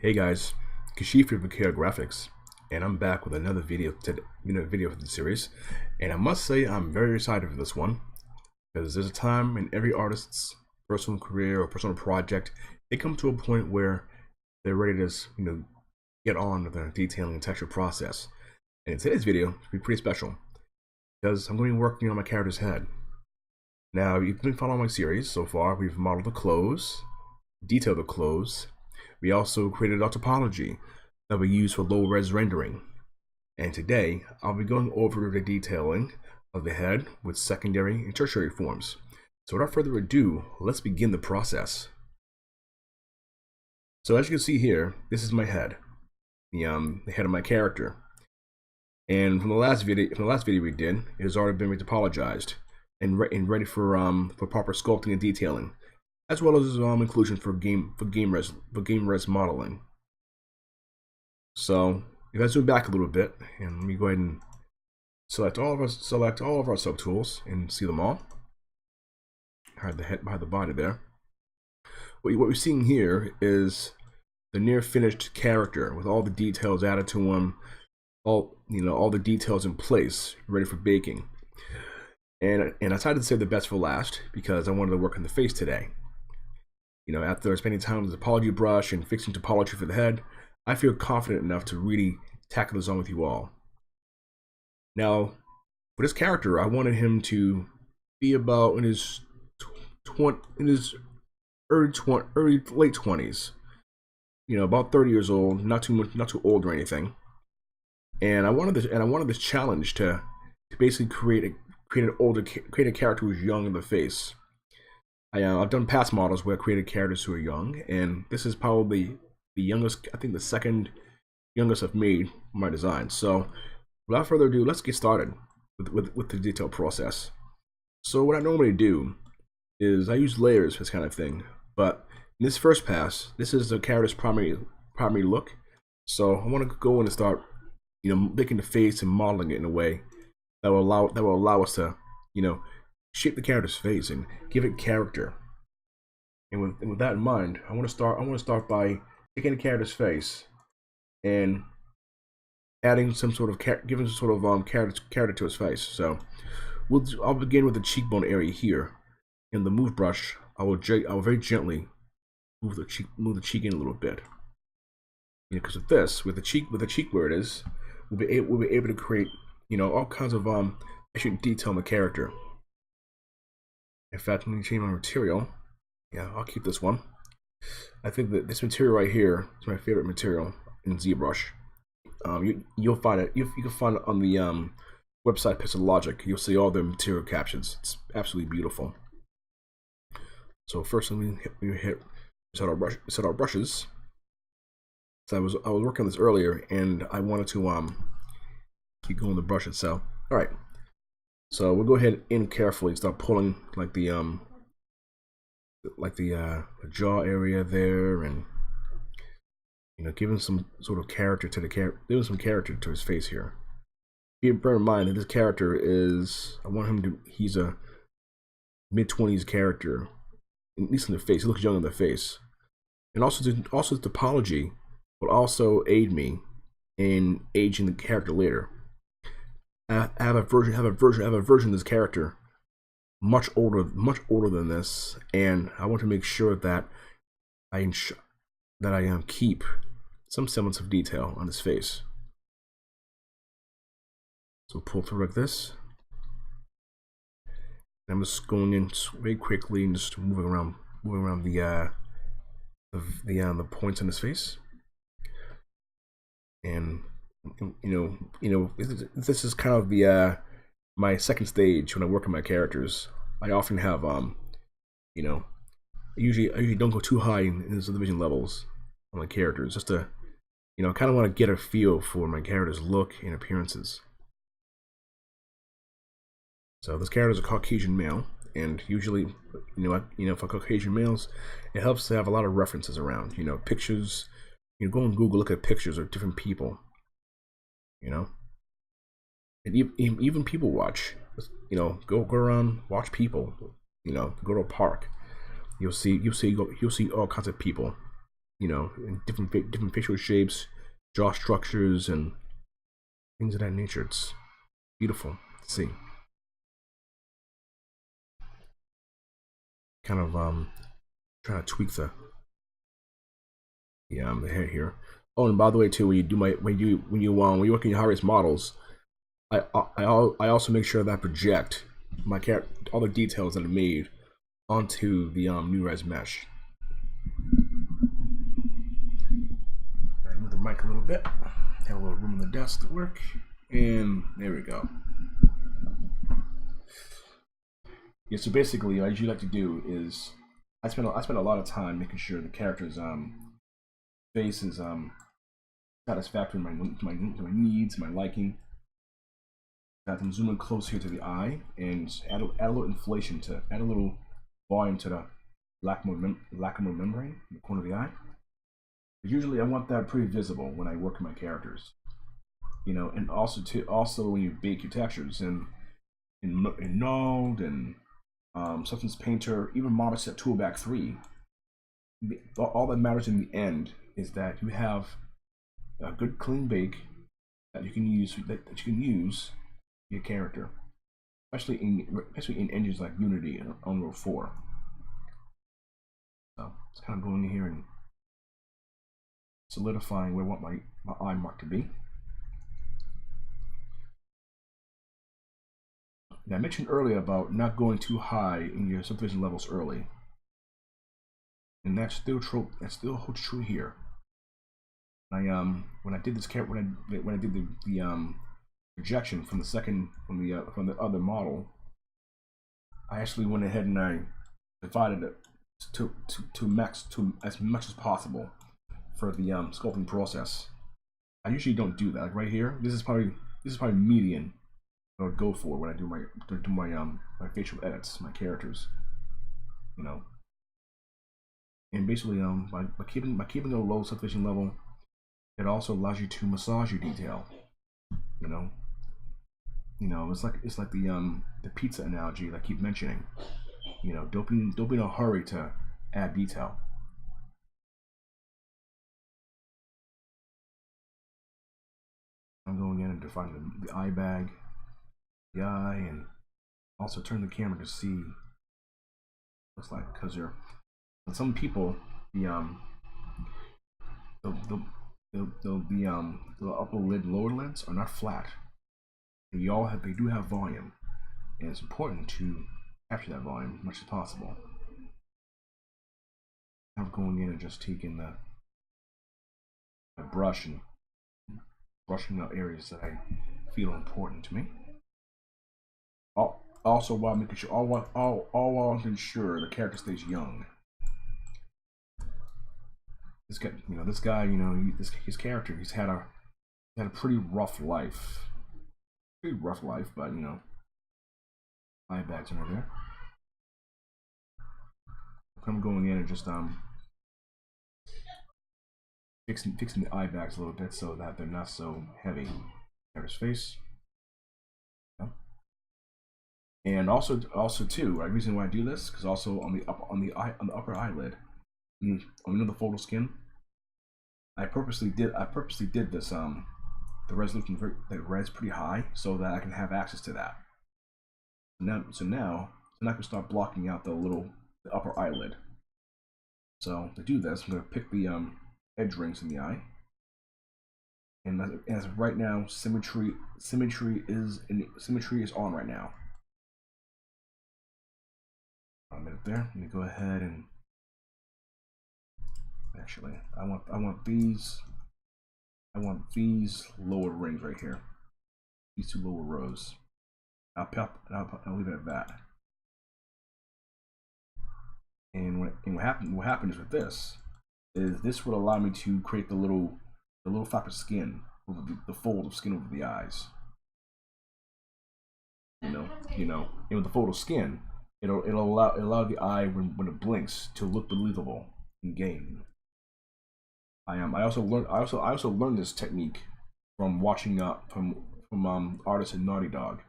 Hey guys, Kashif here from KRGraphics, and I'm back with another video for the series. And I must say I'm very excited for this one because there's a time in every artist's personal career or personal project they come to a point where they're ready to get on with the detailing and texture process. And in today's video, it's be pretty special because I'm going to be working on my character's head. Now, you've been following my series so far. We've modeled the clothes, detailed the clothes. We also created a topology that we use for low-res rendering. And today, I'll be going over the detailing of the head with secondary and tertiary forms. So without further ado, let's begin the process. So as you can see here, this is my head, the head of my character. And from the last video we did, it has already been retopologized and ready for proper sculpting and detailing, as well as inclusion for game res modeling. So if I zoom back a little bit, and let me go ahead and select all of our subtools and see them all. Hide the head behind the body there. What we're seeing here is the near finished character with all the details added to him, all the details in place, ready for baking. And I decided to save the best for last because I wanted to work on the face today. After spending time with the topology brush and fixing topology for the head, I feel confident enough to really tackle this on with you all. Now, for this character, I wanted him to be about in his late 20s. About 30 years old, not too old or anything. And I wanted this challenge to basically create a character who's young in the face. I've done past models where I created characters who are young, and this is probably the youngest, I think the second youngest I've made my design. So without further ado, let's get started with the detail process. So what I normally do is I use layers for this kind of thing, but in this first pass, this is the character's primary look. So I want to go in and start making the face and modeling it in a way that will allow us to shape the character's face and give it character. And with that in mind, I want to start by taking the character's face and adding giving some sort of character to his face. So I'll begin with the cheekbone area here. In the move brush, I will very gently move the cheek in a little bit. Because of this, with the cheek where it is, we'll be able to create all kinds of actually detail in the character. In fact, let me change my material. Yeah, I'll keep this one. I think that this material right here is my favorite material in ZBrush. You'll find it. You can find it on the website Pixelogic. You'll see all the material captions. It's absolutely beautiful. So first, let me set our brushes. So I was working on this earlier, and I wanted to keep going the brush itself. All right. So we'll go ahead and carefully start pulling like the jaw area there, and giving some sort of character to his face here. Bear in mind that this character he's a mid-20s character, at least in the face. He looks young in the face, and also the topology will also aid me in aging the character later. I have a version of this character much older than this, and I want to make sure that I keep some semblance of detail on his face. So pull through like this. I'm just going in very quickly and just moving around the points on his face. And this is kind of my second stage when I work on my characters. I often have I usually don't go too high in the subdivision levels on my characters, just to kind of want to get a feel for my character's look and appearances. So this character is a Caucasian male, and usually for Caucasian males, it helps to have a lot of references around, pictures. Go on Google, look at pictures of different people, and even people watch. Go around, watch people. Go to a park. You'll see all kinds of people. you know, in different facial shapes, jaw structures, and things of that nature. It's beautiful to see. Kind of trying to tweak the hair here. Oh, and by the way, too, when you do when you work in your high-res models, I also make sure that I project my all the details that I made onto the new res mesh. I move the mic a little bit. Have a little room on the desk to work, and there we go. Yeah, so basically, what I usually like to do is I spend a lot of time making sure the character's face is satisfactory to my needs, my liking. I have them zoom in close here to the eye and add a little inflation to add a little volume to the lacrimal membrane in the corner of the eye. But usually, I want that pretty visible when I work with my characters. You know, and also when you bake your textures in Node and Substance Painter, even Modelset Toolback 3, all that matters in the end is that you have a good clean bake that you can use your character, especially in engines like Unity and Unreal 4. So it's kind of going in here and solidifying where I want my eye mark to be. Now, I mentioned earlier about not going too high in your subdivision levels early, and that still holds true here. When I did this when I did the projection from the other model, I actually went ahead and I divided it to as much as possible for the sculpting process. I usually don't do that. Like right here, this is probably median. I would go for when I do my facial edits, my characters, you know. And basically, by keeping a low subdivision level, it also allows you to massage your detail. You know, it's like the pizza analogy that I keep mentioning. You know, don't be in a hurry to add detail. I'm going in and defining the eye bag, the eye, and also turn the camera to see. Looks like because some people the upper lid, lower lids are not flat. They do have volume, and it's important to capture that volume as much as possible. I'm going in and just taking the brush and brushing out areas that I feel important to me. Also, while making sure all while to ensure the character stays young. This guy, his character, he's had a pretty rough life. But eye bags are there. I'm going in and just fixing the eye bags a little bit so that they're not so heavy. There's his face. Yeah. And also too, the reason why I do this because also on the upper eyelid, the photo skin, I purposely did this the resolution res pretty high so that I can have access to that. So now I can start blocking out the upper eyelid. So to do this, I'm going to pick the edge rings in the eye, and as of right now, symmetry is on right now. A minute there. Let me go ahead and actually, I want these lower rings right here. These two lower rows. I'll leave it at that. And what happens with this is this would allow me to create the little flap of skin over the fold of skin over the eyes. And with the fold of skin, it'll allow the eye when it blinks to look believable in game. I also learned this technique from watching from artists in Naughty Dog.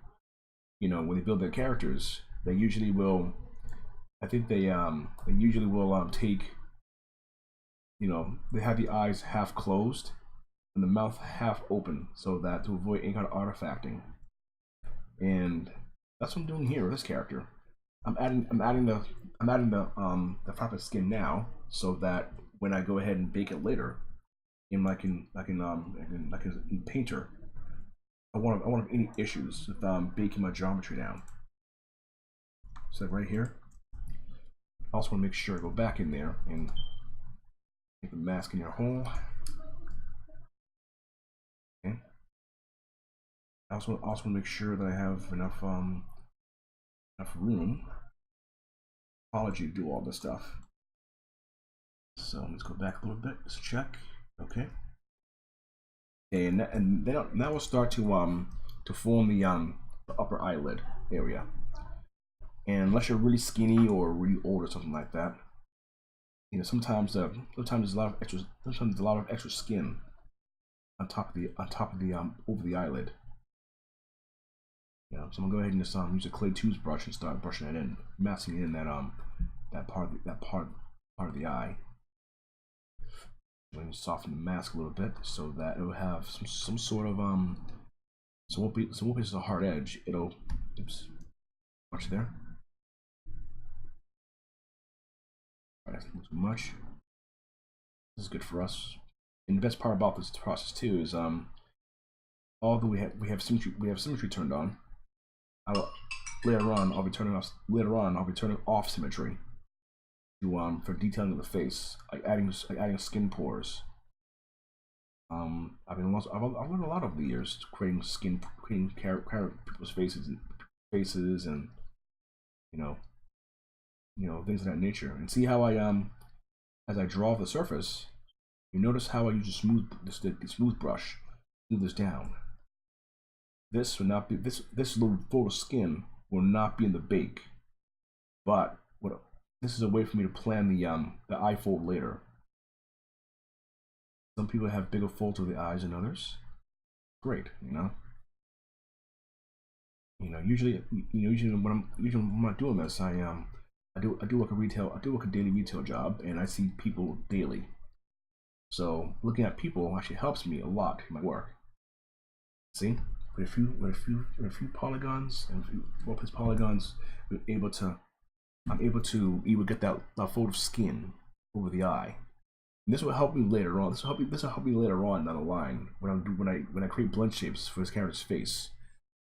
When they build their characters, they usually will. I think they usually will take you know, they have the eyes half closed and the mouth half open, so that to avoid any kind of artifacting. And that's what I'm doing here with this character. I'm adding the fabric skin now, so that when I go ahead and bake it later, in in Painter, I won't have any issues with baking my geometry down. So right here, I also want to make sure I go back in there and make the mask in your hole. Okay. I also want to make sure that I have enough room, topology to do all this stuff. So let's go back a little bit. Let's check. Okay. And now we'll start to form the upper eyelid area. And unless you're really skinny or really old or something like that, you know, sometimes there's a lot of extra skin on top of the over the eyelid. You know, so I'm gonna go ahead and just use a clay tubes brush and start brushing it in, masking in that part of the eye. I'm going to soften the mask a little bit so that it will have some sort of so it won't be just a hard edge. It'll watch there. Alright, that's not too much. This is good for us. And the best part about this process too is although we have symmetry turned on, later on I'll be turning off symmetry to for detailing of the face, like adding skin pores. I've learned a lot over the years creating people's faces and you know things of that nature. And see how I as I draw the surface, you notice how I use the smooth brush, smooth this down. This will not be this little fold of skin will not be in the bake, but this is a way for me to plan the eye fold later. Some people have bigger folds of the eyes than others. Great, you know. Usually when I'm not doing this, I do work a daily retail job, and I see people daily. So looking at people actually helps me a lot in my work. See, with a few polygons and well-placed polygons, I'm able to even get that fold of skin over the eye. And this will help me later on. This will help me later on down the line when I create blend shapes for this character's face.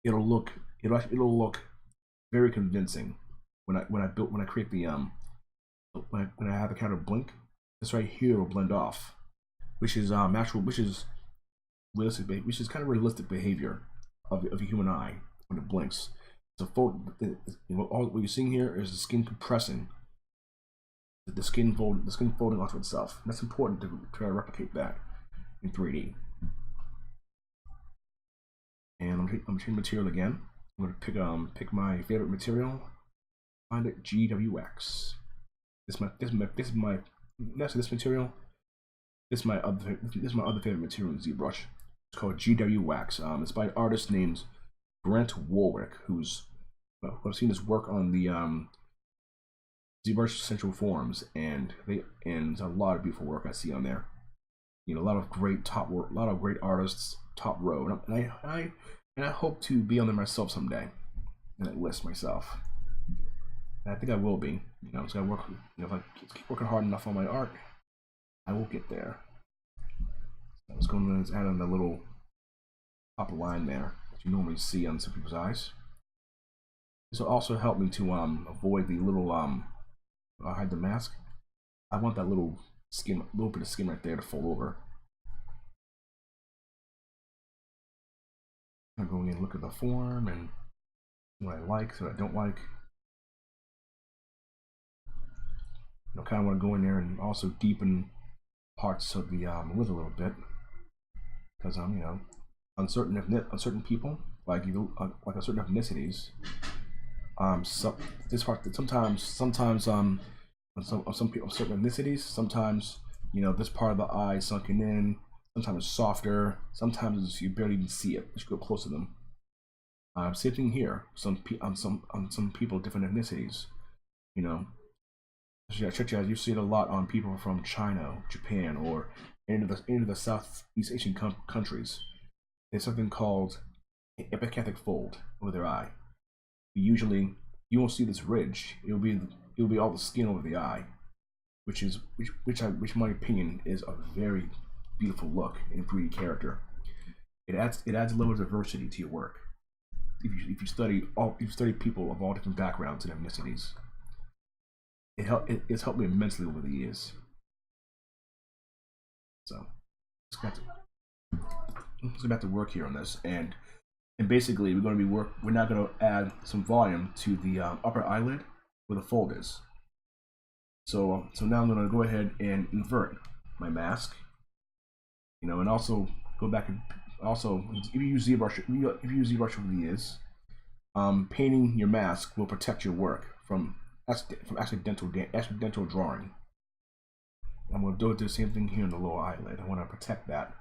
It'll look very convincing when I create the when I have the character blink. This right here will blend off, which is realistic, which is kind of realistic behavior of a human eye when it blinks. So all what you're seeing here is the skin compressing, the skin folding onto itself. And that's important to try to replicate that in 3D. And I'm changing material again. I'm gonna pick my favorite material. Find it GWX. This material. This is my other favorite material in ZBrush. It's called GW Wax. It's by an artist named Brent Warwick, who's I've seen his work on the ZBrush Central forums, and there's a lot of beautiful work I see on there. You know, a lot of great artists, top row, and I hope to be on there myself someday, and that list myself. And I think I will be. You know, so I work. You know, if I keep working hard enough on my art, I will get there. I was going to add on the little top line there that you normally see on some people's eyes. This will also help me to avoid the little I'll hide the mask. I want that little bit of skin right there to fold over. I'm going in and look at the form and what I like, what I don't like. I kind of want to go in there and also deepen parts of the lid a little bit, because you know, on certain people, like a certain ethnicities, this part sometimes on some people, certain ethnicities, sometimes you know this part of the eye sunken in. Sometimes it's softer. Sometimes you barely even see it. You should go close to them. Same thing here. On some people, different ethnicities. You know, You see it a lot on people from China, Japan, or into the Southeast Asian countries. There's something called an epicanthic fold over their eye. Usually, you won't see this ridge. It'll be all the skin over the eye, which in my opinion is a very beautiful look in a 3D character. It adds a level of diversity to your work. If you study people of all different backgrounds and ethnicities, it's helped me immensely over the years. So let's get back to work here on this, and basically we're now going to add some volume to the upper eyelid where the fold is. So now I'm going to go ahead and invert my mask, and also go back and also if you use ZBrush over the years, painting your mask will protect your work from accidental drawing. I'm going to do the same thing here in the lower eyelid. I want to protect that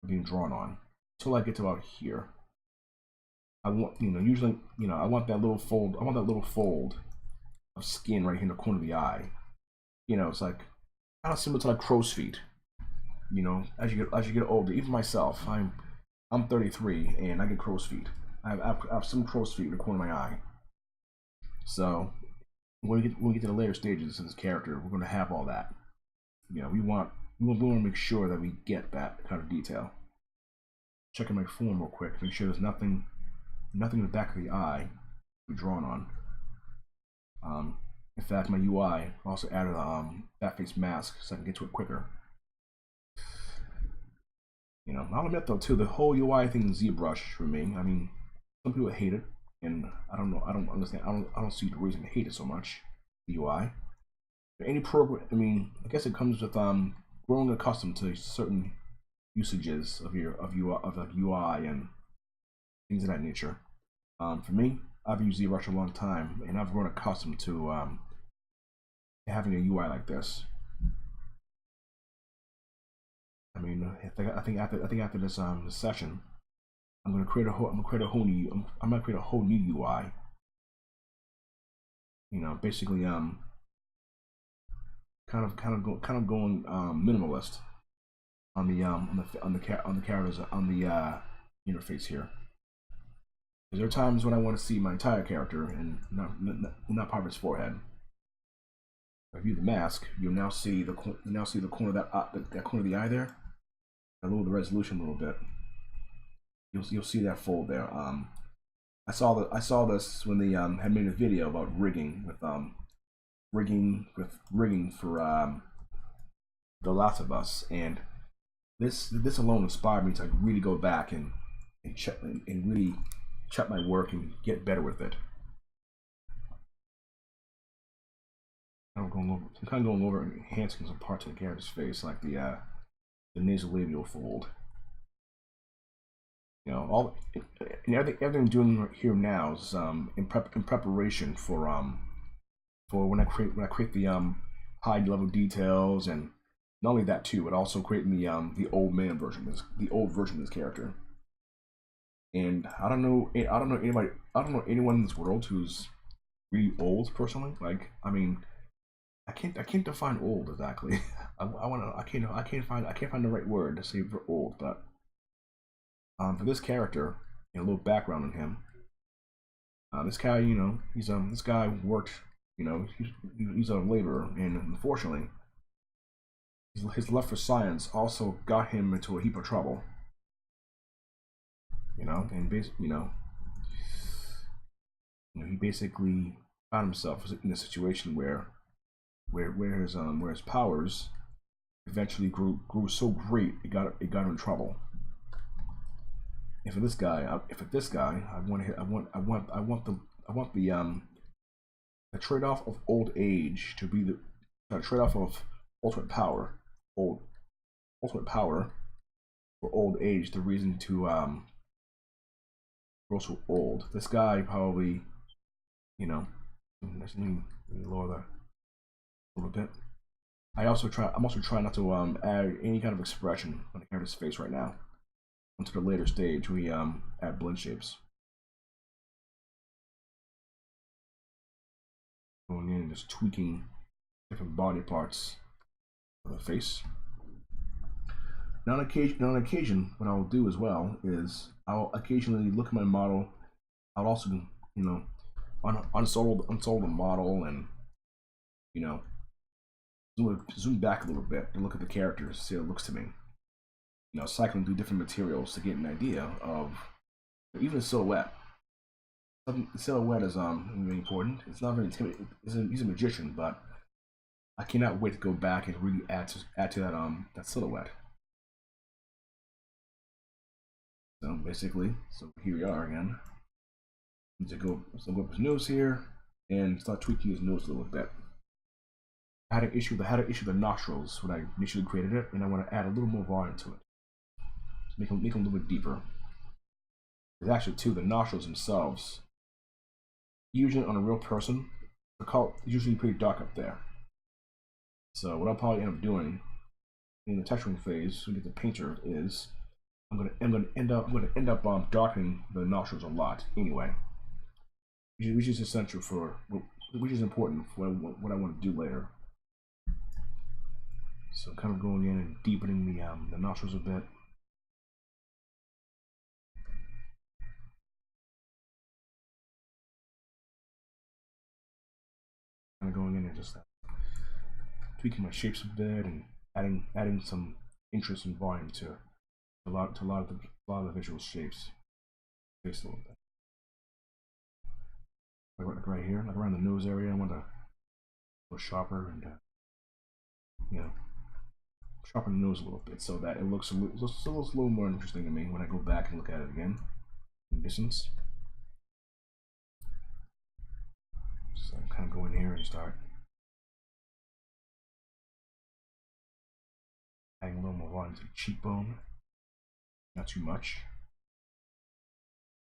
from being drawn on until I get to about here. I want, usually, I want that little fold. I want that little fold of skin right here in the corner of the eye. It's like kind of similar to like crow's feet. As you get older, even myself, I'm 33 and I get crow's feet. I have some crow's feet in the corner of my eye. So when we get to the later stages of this character, we're going to have all that. We want to make sure that we get that kind of detail. Checking my form real quick, make sure there's nothing in the back of the eye to be drawn on. In fact, my UI also added a back face mask so I can get to it quicker. I'll admit though too, the whole UI thing is ZBrush for me. I mean, some people hate it, and I don't know. I don't understand. I don't see the reason to hate it so much. The UI. Any program, I guess it comes with growing accustomed to certain usages of UI and things of that nature. For me, I've used ZBrush a long time, and I've grown accustomed to having a UI like this. I think after this session, I'm gonna create a whole new UI. Basically kind of going minimalist on the characters on the interface here. Because there are times when I want to see my entire character and not part of his forehead. If I view the mask, you'll now see the corner of that corner of the eye there. I lower the resolution a little bit. You'll see that fold there. I saw this when they had made a video about rigging for The Last of Us, and this alone inspired me to really go back and really check my work and get better with it. I'm kind of going over and enhancing some parts of the character's face, like the nasolabial fold. Everything I'm doing here now is in preparation for when I create the high level details, and not only that too, but also creating the old version of this character. And I don't know anyone in this world who's really old personally. Like, I can't define old exactly. I can't find the right word to say for old, but for this character, a little background on him. This guy, this guy worked, he's a laborer, and unfortunately, his love for science also got him into a heap of trouble. And basically, he basically found himself in a situation where his powers eventually grew so great it got him in trouble. And for this guy, I want the trade-off of old age to be the trade-off of ultimate power for old age. The reason to grow so old. This guy probably, let me lower that a little bit. I'm also trying not to add any kind of expression on the character's face right now. Until the later stage, we add blend shapes. Going in and just tweaking different body parts of the face. Now, on occasion, what I'll do as well is I'll occasionally look at my model. I'll also, unsolve the model and, you know, zoom back a little bit and look at the characters, see how it looks to me. Cycling through different materials to get an idea of even a silhouette. The silhouette is really important. It's not very intimidating. He's a magician, but I cannot wait to go back and really add to that silhouette. So basically, here we are again. Need to go up his nose here and start tweaking his nose a little bit. I had an issue with the nostrils when I initially created it, and I want to add a little more volume to it. So make them a little bit deeper. There's actually the nostrils themselves. Usually on a real person, the color is usually pretty dark up there. So what I'll probably end up doing in the texturing phase, when we get the painter, is I'm gonna end up darkening the nostrils a lot anyway, which is essential which is important for what I want to do later. So kind of going in and deepening the nostrils a bit. Kind of going in and just tweaking my shapes a bit and adding some interest and volume to a lot of the visual shapes. Face a little bit. Like right here, like around the nose area, I want to go sharper and sharpen the nose a little bit so that it looks a little more interesting to me when I go back and look at it again in distance. So I'm kind of go in here and start adding a little more volume to the cheekbone. Not too much.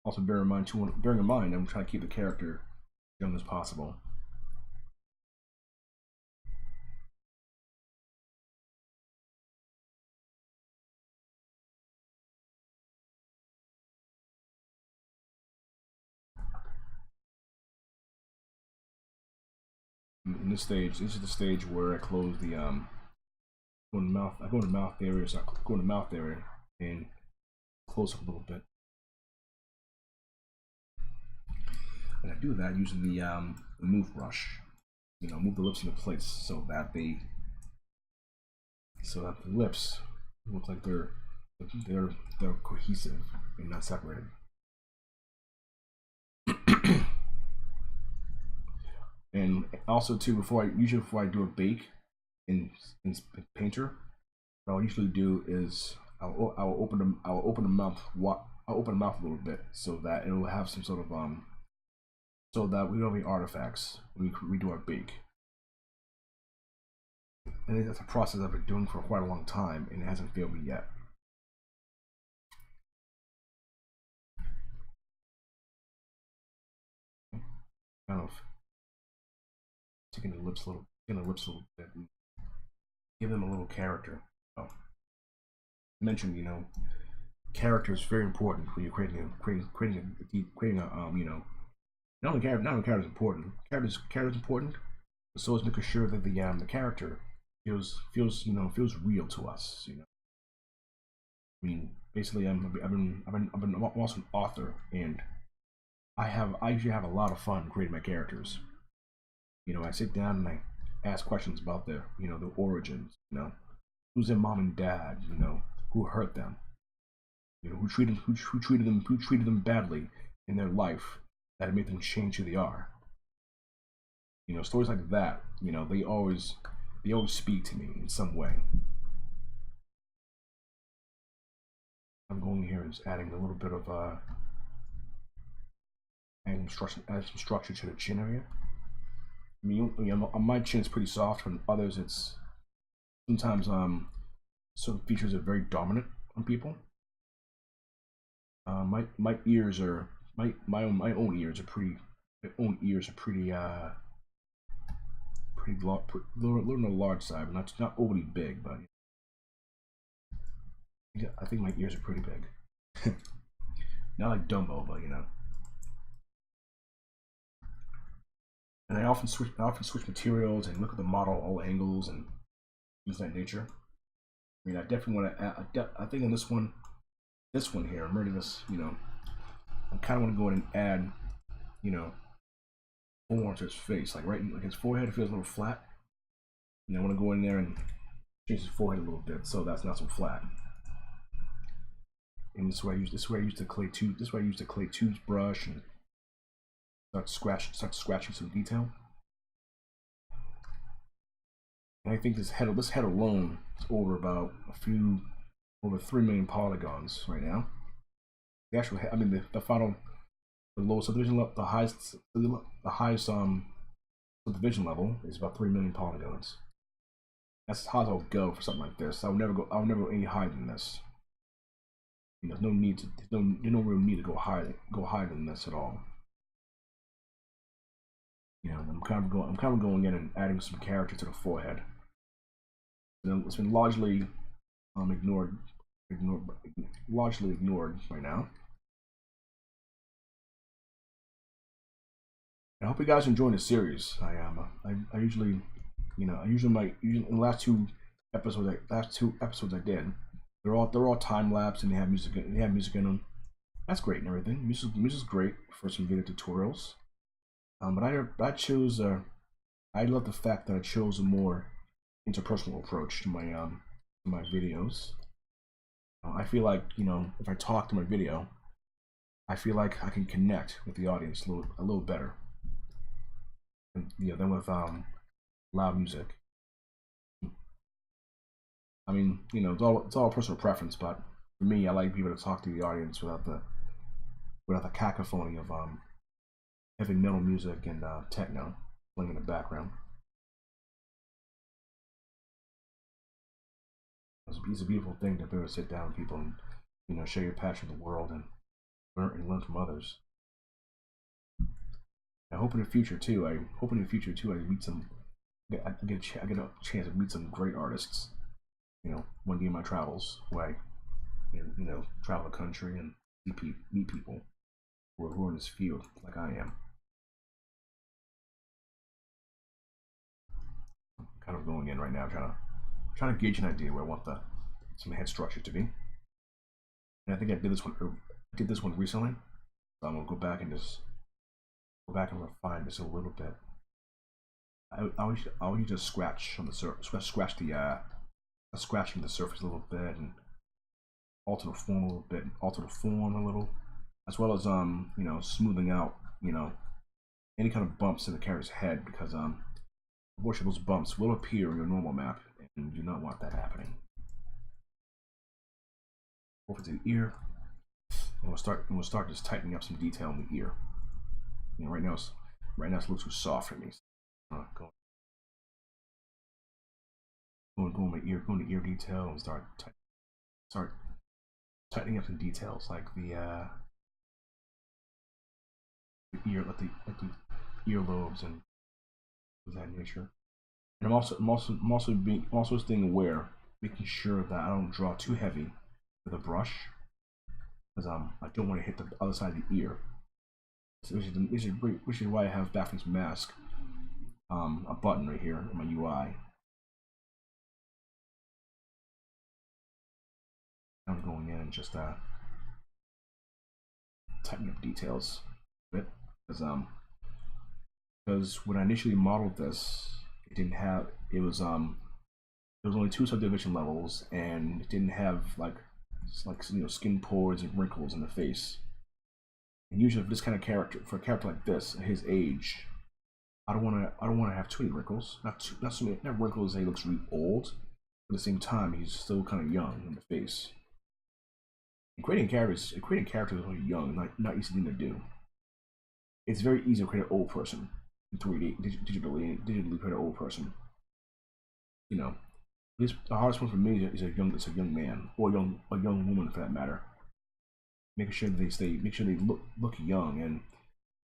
Also, bearing in mind, I'm trying to keep the character young as possible. In this is the stage where I close the I go in the mouth area, so I go in the mouth area and close up a little bit. And I do that using the move brush. Move the lips into place so that the lips look like they're cohesive and not separated. And also too, before I do a bake in Painter, what I'll usually do is I'll open the mouth a little bit so that it will have some sort of so that we don't have any artifacts when we do our bake. And that's a process I've been doing for quite a long time, and it hasn't failed me yet. Kind of taking the lips a little bit, and give them a little character. Oh. I mentioned, character is very important when you're creating a not only character is important. Character is important, but so is making sure that the character feels real to us. I mean, basically, I'm also an author, and I usually have a lot of fun creating my characters. I sit down and I ask questions about their origins. Who's their mom and dad? Who hurt them? Who treated them badly in their life that made them change who they are. Stories like that. They always speak to me in some way. I'm going here and just adding a little bit of adding some structure to the chin area. I mean, my chin is pretty soft. On others, it's sometimes certain features are very dominant on people. My ears are my own ears are pretty pretty little on the large side, but not overly big. But I think my ears are pretty big. Not like Dumbo, but And I often switch materials and look at the model, all angles, and things of that nature. I mean, I definitely want to add. I think on this one here, I'm ready to, I kind of want to go ahead and add, form to his face, like right, like his forehead feels a little flat. I want to go in there and change his forehead a little bit so that's not so flat. And this way I use the clay toothbrush and start scratching some detail. And I think this head alone is over 3 million polygons right now. The actual head, I mean the lowest subdivision level, the highest subdivision level is about 3 million polygons. That's as high as I'll go for something like this. I'll never go any higher than this. There's no real need to go higher than this at all. I'm kind of going in and adding some character to the forehead. It's been largely ignored right now. I hope you guys enjoy the series. I usually in the last two episodes I did, they're all time lapse and they have music in them. That's great and everything. Music's great for some video tutorials. But I love the fact that I chose a more interpersonal approach to my videos. I feel like if I talk to my video, I feel like I can connect with the audience a little better than with loud music. I mean, it's all personal preference, but for me, I like people to talk to the audience without the cacophony of heavy metal music and techno playing in the background. It's a beautiful thing to be able to sit down with people and share your passion for the world and learn from others. I hope in the future too. I meet some. I get a chance to meet some great artists. One day in my travels, where I travel the country and meet people who are in this field like I am. I'm kind of going in right now, trying to gauge an idea where I want some head structure to be. And I think I did this one recently. So I'm gonna go back and refine this a little bit. I'll use a scratch on the surface, scratching the surface a little bit and alter the form a little, as well as smoothing out any kind of bumps in the character's head, because unfortunately those bumps will appear in your normal map and you do not want that happening. Over to the ear, and we'll start just tightening up some detail in the ear. Right now it's a little too soft for me. Going to ear detail and start tightening up some details like the earlobes and of that nature. And I'm also staying aware, making sure that I don't draw too heavy with a brush, because I don't want to hit the other side of the ear. Which is why I have Daphne's mask, a button right here in my UI. I'm going in and just tightening up details a bit, because when I initially modeled this, it was only 2 subdivision levels, and it didn't have like skin pores and wrinkles in the face. And usually for this kind of character, for a character like this, at his age, I don't want to have too many wrinkles. Not so many wrinkles that he looks really old. But at the same time, he's still kind of young in the face. And creating characters when you're young, not easy thing to do. It's very easy to create an old person in 3D, digitally create an old person. The hardest one for me is a young man, or a young woman for that matter. Making sure that they look young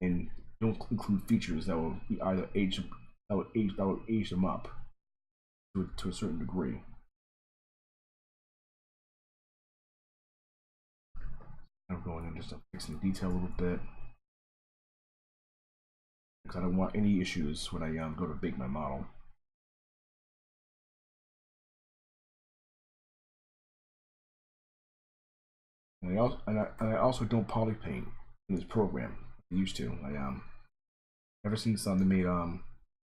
and don't include features that will either age them up to a certain degree. I'm going in just to fix the detail a little bit. because I don't want any issues when I go to bake my model. And I also don't poly paint in this program. I used to. Ever since they made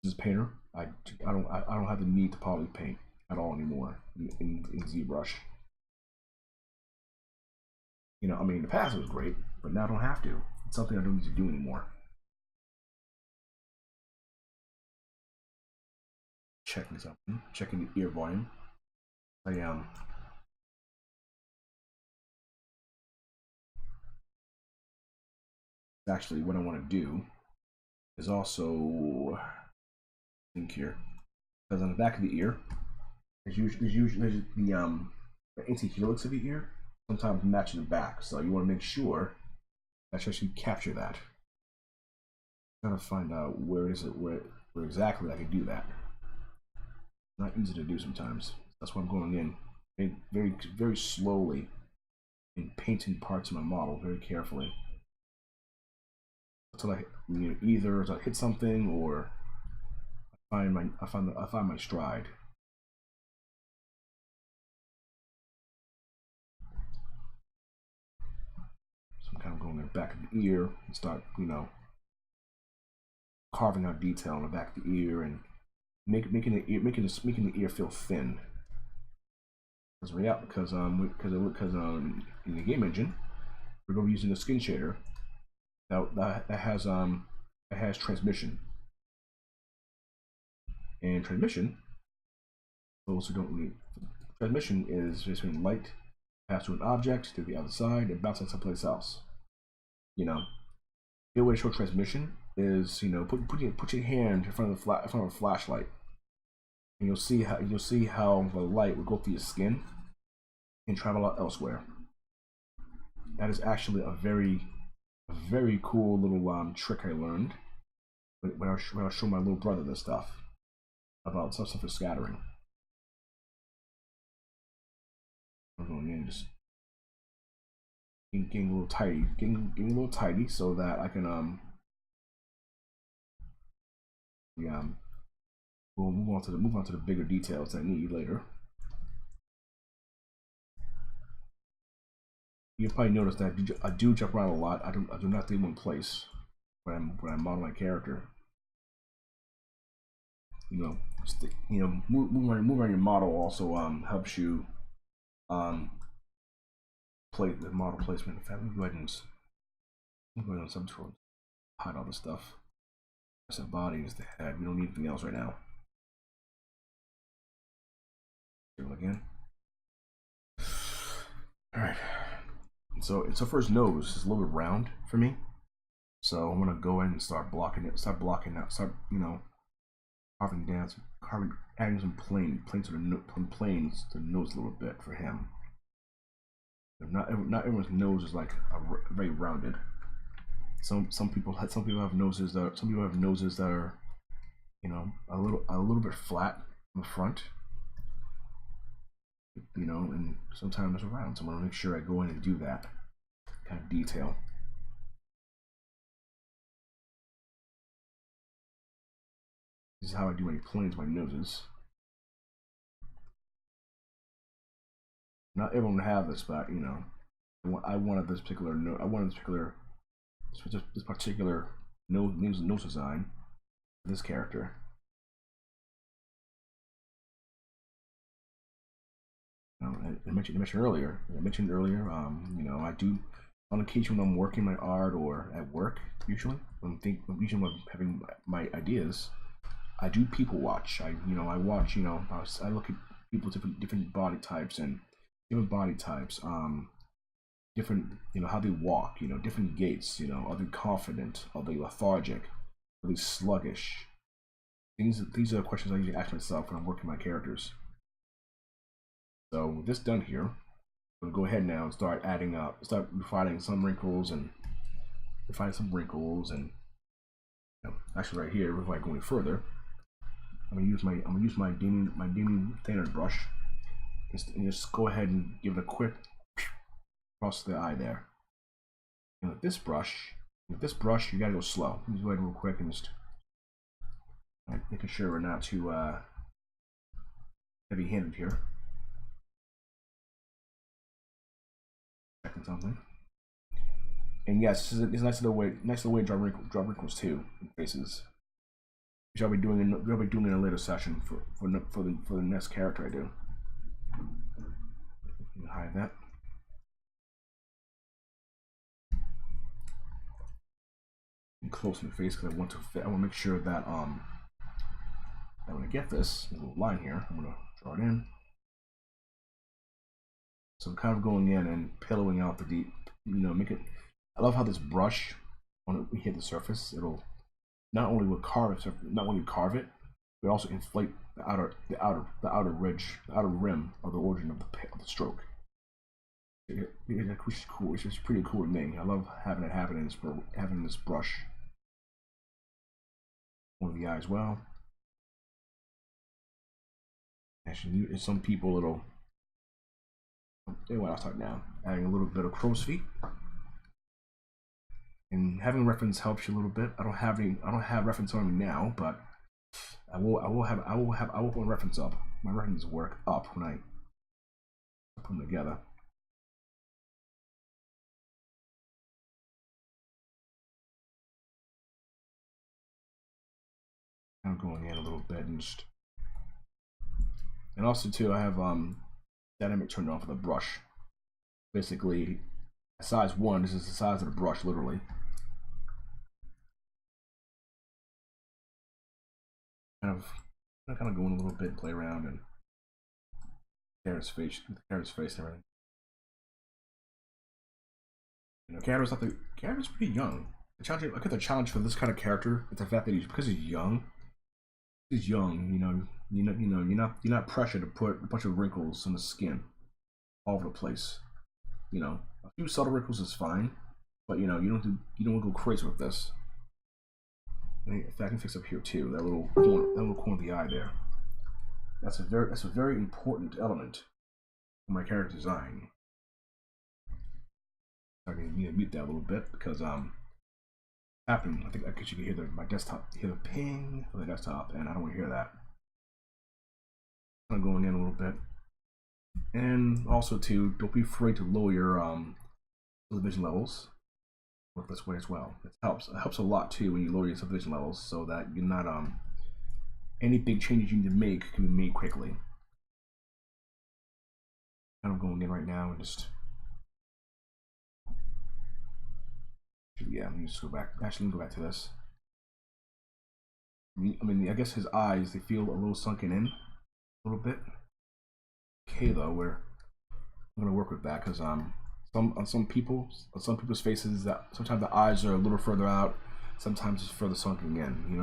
this painter, I don't have the need to poly paint at all anymore in ZBrush. You know, I mean, in the past it was great, but now I don't have to. It's something I don't need to do anymore. Checking something, checking the ear volume. Actually, what I want to do is also think here, because on the back of the ear, there's usually the anti-helix of the ear sometimes matching the back, so you want to make sure that you actually capture that. I'm trying to find out where exactly I can do that. Not easy to do sometimes. That's why I'm going in very slowly and painting parts of my model very carefully until either as I hit something or I find my stride. So I'm kind of going in the back of the ear and start, carving out detail on the back of the ear and making the ear feel thin. Because in the game engine, we're going to be using the skin shader that has transmission. And transmission, those who don't read, transmission is just when light passes through an object to the other side and bounces someplace else. You know, the way to show transmission is put your hand in front of a flashlight, and you'll see how the light will go through your skin and travel out elsewhere. That is actually a very cool little trick I learned when I show my little brother this stuff about stuff for scattering. I'm going in just getting a little tidy, so that I can we'll move on to the bigger details I need later. You probably noticed that I do jump around a lot. I do not stay in one place when I model my character. Moving around your model also helps you play the model placement. In fact, let me go ahead and subtool, hide all the stuff. That's the body, is the head. We don't need anything else right now. Do it again. All right. So for his nose, it's a little bit round for me. So I'm gonna go in and start blocking it. Start adding some planes to the nose a little bit for him. Not everyone's nose is like very rounded. Some people have noses that are a little bit flat in the front. And sometimes it's round. So I'm gonna make sure I go in and do that kind of detail. This is how I do my planes, my noses. Not everyone would have this, but I wanted this particular nose design for this character. I mentioned earlier. I do on occasion when I'm working my art or at work. Usually, when I'm having my ideas, I do people watch. I watch. I look at people different body types and different how they walk. Different gaits. Are they confident? Are they lethargic? Are they sluggish? These are questions I usually ask myself when I'm working my characters. So with this done here, I'm gonna go ahead now and start refining some wrinkles and actually right here, before I go any further, I'm gonna use my dimming thinner brush and just go ahead and give it a quick across the eye there. And with this brush, you gotta go slow. Let me go ahead real quick and just Making sure we're not too heavy-handed here. Checking something. And yes, it's nice little way to draw wrinkles too in faces. Which I'll be doing in a later session for the next character I do. Hide that. And close in the face because I want to make sure that that when I get this little line here, I'm gonna draw it in. So I'm kind of going in and pillowing out the deep, make it. I love how this brush, when we hit the surface, it'll not only carve it, but also inflate the outer ridge, the outer rim of the origin of the stroke. Which is cool. It's just pretty cool to me. I love having it happen having this brush. One of the eye as well. Actually, some people it'll. Anyway, I'll start now. Adding a little bit of crow's feet. And having reference helps you a little bit. I don't have reference on me now, but I will put my reference up. My reference work up when I put them together. I'm going in a little bit and also too I have dynamic turned on for the brush. Basically, size 1. This is the size of the brush, literally. Kind of go in a little bit, play around, and character's face and everything. Character's pretty young. I get the challenge for this kind of character. It's the fact that because he's young. He's young, you're not pressured to put a bunch of wrinkles on the skin all over the place. A few subtle wrinkles is fine, but you don't want to go crazy with this. If I can fix up here too, that little corner of the eye there. That's a very important element in my character design. I need to mute that a little bit because happened. I think you can hear my desktop, hear the ping of the desktop, and I don't want to hear that. I'm going in a little bit, and also too, don't be afraid to lower your subdivision levels. Work this way as well. It helps a lot too when you lower your subdivision levels, so that you're not any big changes you need to make can be made quickly. I'm going in right now and just let me just go back. Actually, let me go back to this. I guess his eyes, they feel a little sunken in a little bit. Okay, though, I'm gonna work with that because on some people's faces, that sometimes the eyes are a little further out, sometimes it's further sunken in.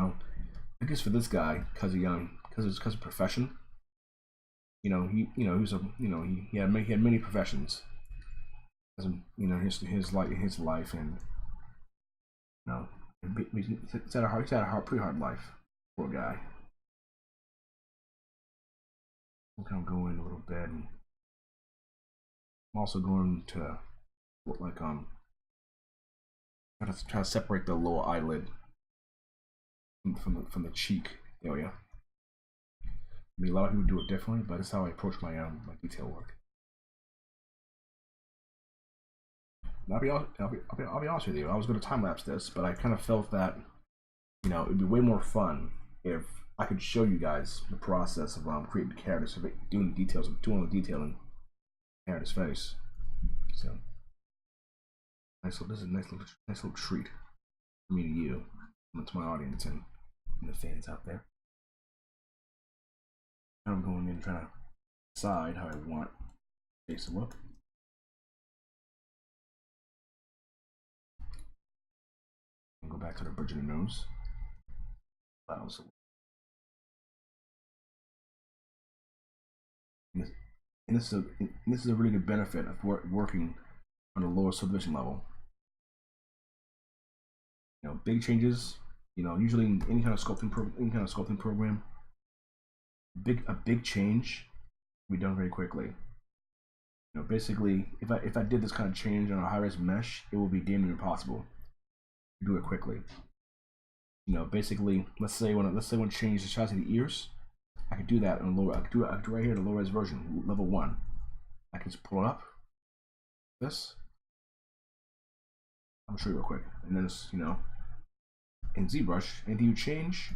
I guess for this guy, because of profession, he had many professions. His life, and he's had a pretty hard life. Poor guy. I'm kind of going a little bit. And I'm also going to try to separate the lower eyelid from the cheek area. A lot of people do it differently, but it's how I approach my detail work. And I'll be honest with you. I was going to time lapse this, but I kind of felt that it'd be way more fun if I could show you guys the process of creating the characters, doing the details, doing all the detailing character's face. So this is a nice little treat for me to you, and to my audience and the fans out there. Now I'm going in trying to decide how I want face to look. I'll go back to the bridge of the nose. And this is a really good benefit of working on a lower subdivision level. Big changes. Usually in any kind of sculpting program, a big change can be done very quickly. Basically, if I did this kind of change on a high-res mesh, it will be damn near impossible to do it quickly. You know, basically, let's say when I change the size of the ears, I can do that in lower. I can do it right here in the low res version, level 1. I can just pull it up. This. I'll show you real quick, and then it's, you know, in ZBrush, anything you change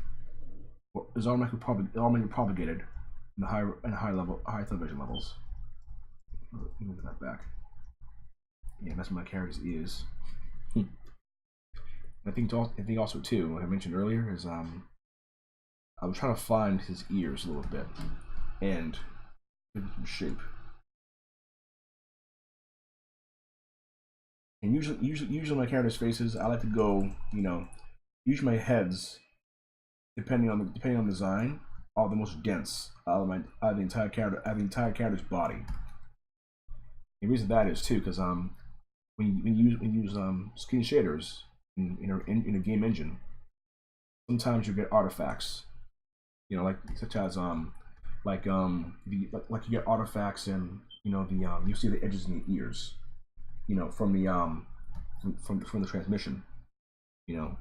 is automatically propagated in the high television levels. Move that back. Yeah, that's what my character's ears. I think also too, like I mentioned earlier, is I was trying to find his ears a little bit and give him some shape. And usually my character's faces, I like to go, you know, usually my heads, depending on the design, are the most dense out of the entire character's body. The reason that is too, because when you use skin shaders in a game engine, sometimes you get artifacts, you know, like such as like you get artifacts and, you know, the you see the edges in the ears, you know, from the from the transmission, you know,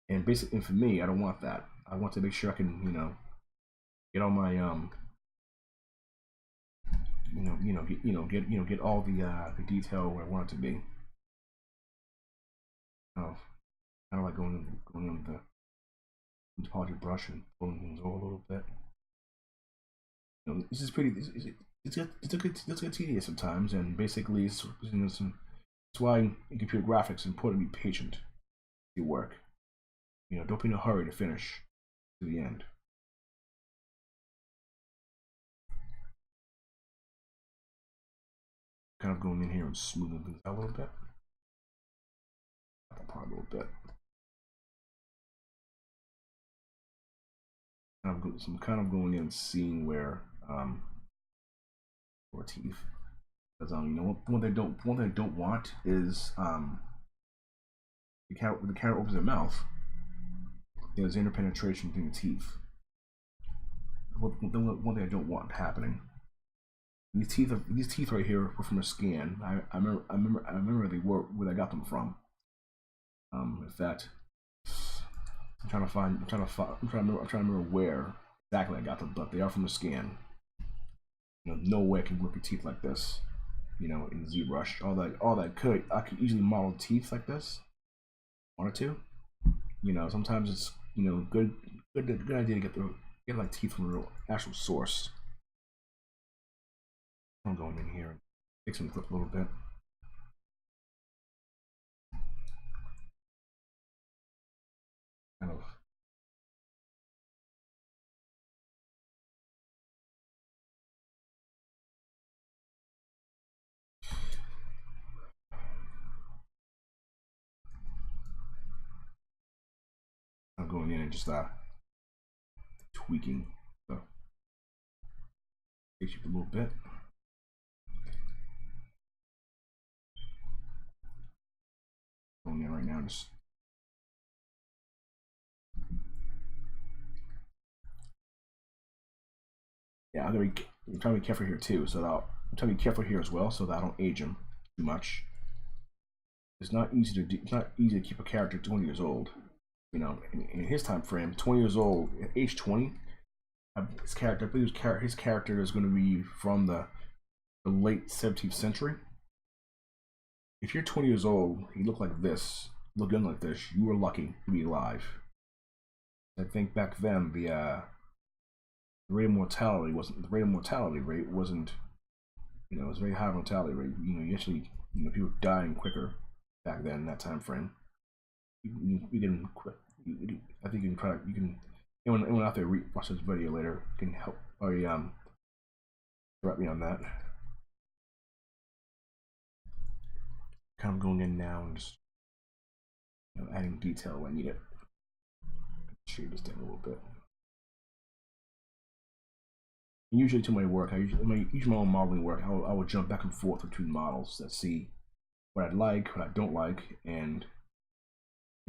and basically, and for me, I don't want that. I want to make sure I can, you know, get all my get all the detail where I want it to be. Oh, kind of like going on the topology brush and pulling things over a little bit. You know, this is pretty. It's get tedious sometimes, and basically, it's why in computer graphics it's important to be patient to your work. You know, don't be in a hurry to finish to the end. Kind of going in here and smoothing things out a little bit. Apart a little bit. So I'm kind of going in and seeing where or teeth. Because you know, one they don't want is the cat opens their mouth. There's interpenetration between the teeth. One thing I don't want happening. These teeth right here were from a scan. I remember they were where I got them from. In fact, I'm trying to remember where exactly I got them, but they are from a scan. You know, no way I can work with teeth like this. You know, in ZBrush, I could easily model teeth like this. Wanted to. You know, sometimes it's, you know, good idea to get like teeth from a real actual source. I'm going in here and fixing the clip a little bit. Kind of. I'm going in and just tweaking the shape a little bit. Going in right now, just yeah, I'm trying to be careful here too, so that I'm trying to be careful here as well, so that I don't age him too much. It's not easy to keep a character 20 years old. You know, in his time frame, 20 years old, at age 20, his character, I believe his character is going to be from the late 17th century. If you're 20 years old, you look like this, look young like this, you were lucky to be alive. I think back then the rate of mortality wasn't, you know, it was a very high mortality rate. You know, you actually, you know, people dying quicker back then in that time frame. You can I think you can try, you can, anyone out there watch this video later can help or correct me on that. Kind of going in now and just, you know, adding detail when I need it. Shade this down a little bit. And usually to my work, usually my own modeling work, I will jump back and forth between models that see what I like, what I don't like, and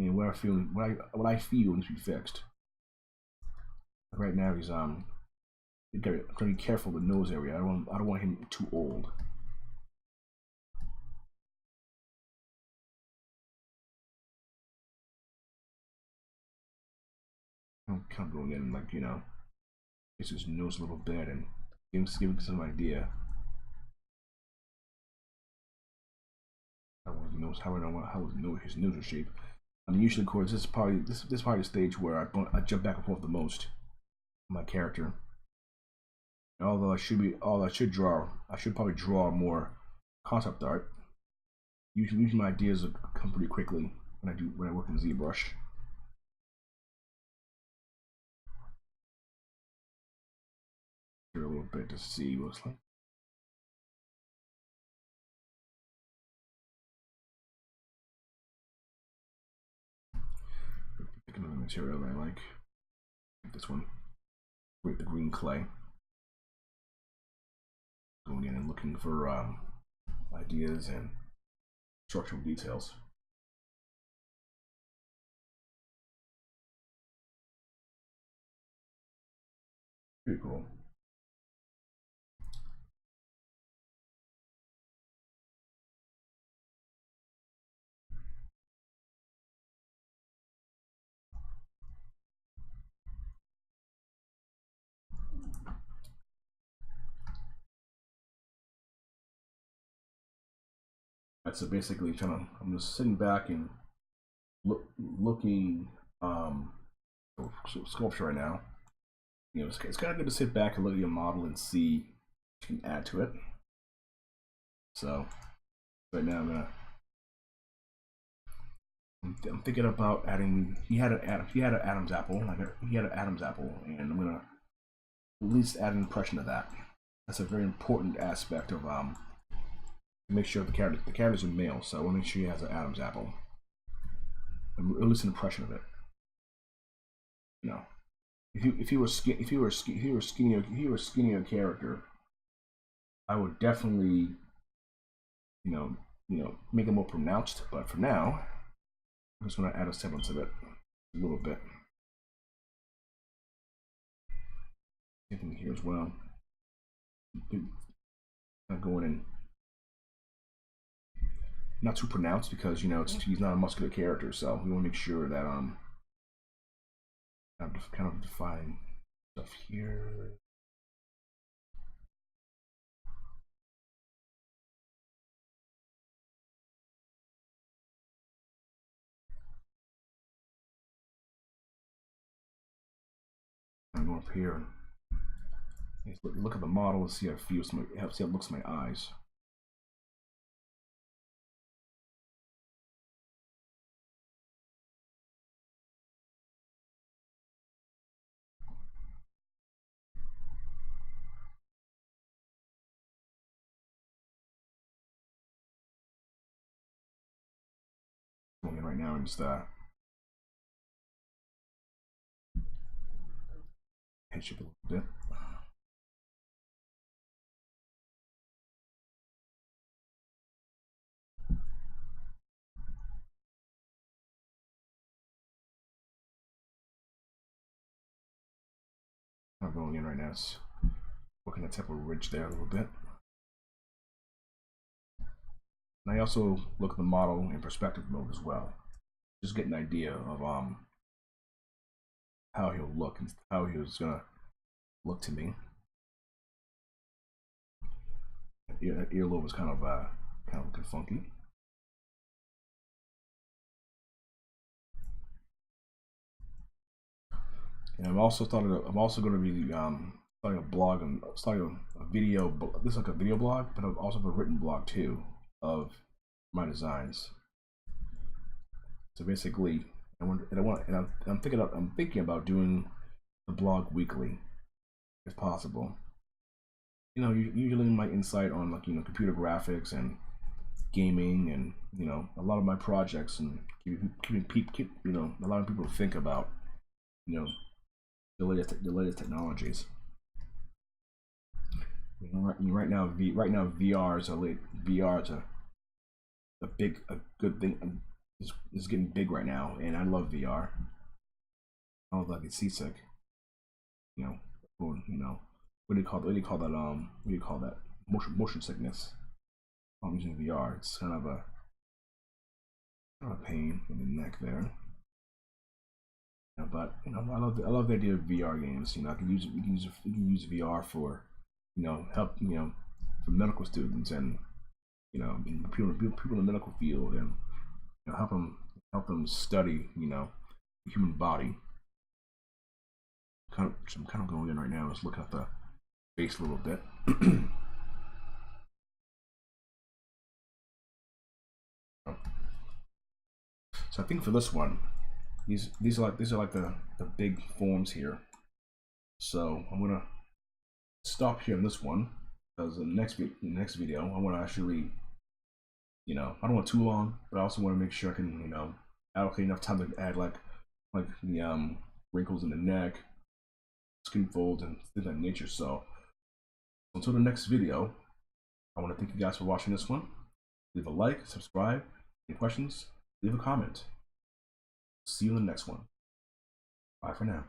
what I feel needs to be fixed. Right now he's I'm trying to be careful with the nose area. I don't want him too old. I'm kind of going in like, you know, it's his nose a little bit and give him some idea. How his nose is shaped. I mean, usually, of course, this is probably the stage where I jump back and forth the most. My character. Although I should probably draw more concept art. Usually my ideas come pretty quickly when I work in ZBrush. Here a little bit to see what's like. Pick another material that I like. This one. With the green clay. Going in and looking for ideas and structural details. Pretty cool. So basically, I'm just sitting back and looking sculpture right now. You know, it's kind of good to sit back and look at your model and see what you can add to it. So right now I'm thinking about adding. He had an Adam's apple. He had an Adam's apple, and I'm gonna at least add an impression of that. That's a very important aspect of make sure the character's a male, so I want to make sure he has an Adam's apple. At least an impression of it. You know, if he were a skinnier character, I would definitely you know make it more pronounced. But for now, I'm just going to add a semblance of it a little bit. Same thing here as well. I'm going in. Not too pronounced because you know he's not a muscular character, so we want to make sure that kind of define stuff here. I'm going up here. Look at the model and see how it feels. See how it looks to my eyes. Going in right now and just head shape a little bit. I'm going in right now. It's working the tip of ridge there a little bit. And I also look at the model in perspective mode as well. Just get an idea of how he'll look and how he was gonna look to me. Earlobe was kind of looking funky. And I'm also going to be starting a blog and starting a video. This is like a video blog, but I also have a written blog too of my designs. So basically, I'm thinking about doing the blog weekly, if possible. You know, usually my insight on like computer graphics and gaming and a lot of my projects and keeping allowing people to think about the latest technologies. Right now VR is a good thing. It's getting big right now, and I love VR. I don't know if I get seasick. Or what do you call that? What do you call that? Motion sickness. I'm using VR. It's kind of a pain in the neck there. But I love the idea of VR games. I can use we can use VR for help for medical students and people in the medical field, and help them study the human body. So I'm kind of going in right now, just looking at the face a little bit. So I think for this one, these are like the big forms here. So I'm gonna stop here on this one, because in the next video I want to actually I don't want too long, but I also want to make sure I can allocate enough time to add like the wrinkles in the neck, skin folds, and things of that nature. So until the next video, I want to thank you guys for watching this one. Leave a like, subscribe. Any questions, leave a comment. See you in the next one. Bye for now.